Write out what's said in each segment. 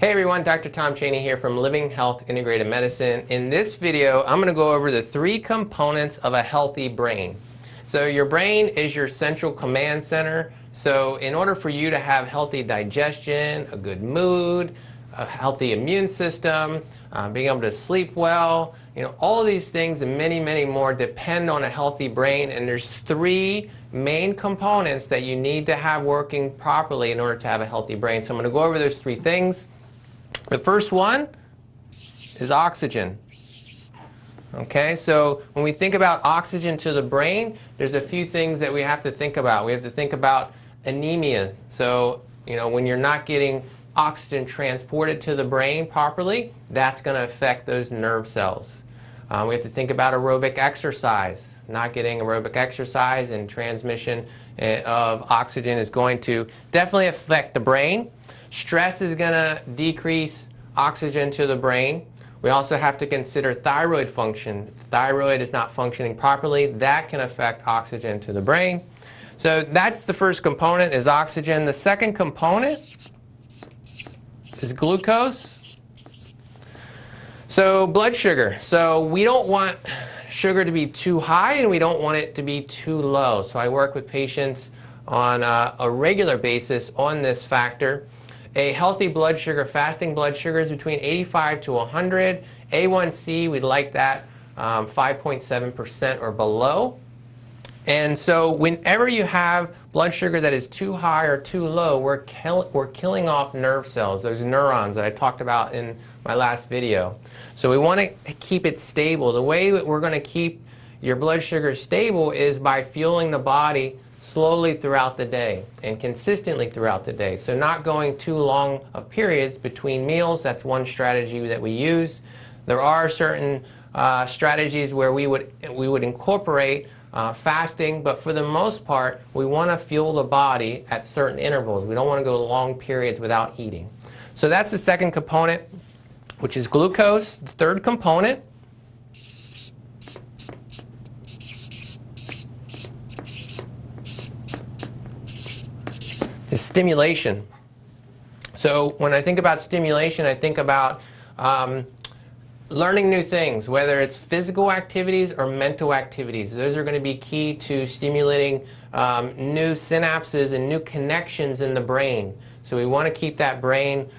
Hey everyone, Dr. Tom Chaney here from Living Health Integrative Medicine. In this video, I'm going to go over the 3 components of a healthy brain. So your brain is your central command center. So in order for you to have healthy digestion, a good mood, a healthy immune system, being able to sleep well, all of these things and many, many more depend on a healthy brain. And there's 3 main components that you need to have working properly in order to have a healthy brain. So I'm going to go over those 3 things. The first one is oxygen. Okay, so when we think about oxygen to the brain, there's a few things that we have to think about. We have to think about anemia. So, when you're not getting oxygen transported to the brain properly, that's going to affect those nerve cells. We have to think about aerobic exercise. Not getting aerobic exercise and transmission of oxygen is going to definitely affect the brain. Stress is going to decrease oxygen to the brain. We also have to consider thyroid function. If thyroid is not functioning properly, that can affect oxygen to the brain. So that's the first component, is oxygen. The second component is glucose. So blood sugar. So we don't want sugar to be too high and we don't want it to be too low. So I work with patients on a regular basis on this factor. A healthy blood sugar, fasting blood sugar, is between 85 to 100. A1C, we'd like that 5.7% or below. And so whenever you have blood sugar that is too high or too low, we're killing off nerve cells, those neurons that I talked about in my last video. So we want to keep it stable. The way that we're going to keep your blood sugar stable is by fueling the body slowly throughout the day and consistently throughout the day. So not going too long of periods between meals. That's one strategy that we use. There are certain strategies where we would incorporate fasting, but for the most part, we want to fuel the body at certain intervals. We don't want to go long periods without eating. So that's the second component, which is glucose. The third component is stimulation. So when I think about stimulation, I think about learning new things, whether it's physical activities or mental activities. Those are going to be key to stimulating new synapses and new connections in the brain. So we want to keep that brain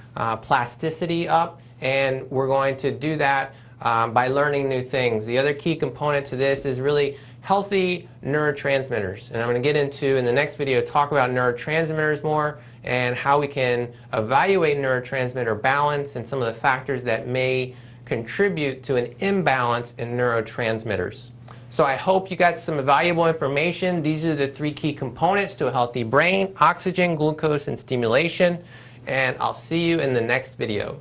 plasticity up, and we're going to do that by learning new things. The other key component to this is really healthy neurotransmitters. And I'm going to get into, in the next video, talk about neurotransmitters more and how we can evaluate neurotransmitter balance and some of the factors that may contribute to an imbalance in neurotransmitters. So I hope you got some valuable information. These are the 3 key components to a healthy brain: oxygen, glucose, and stimulation. And I'll see you in the next video.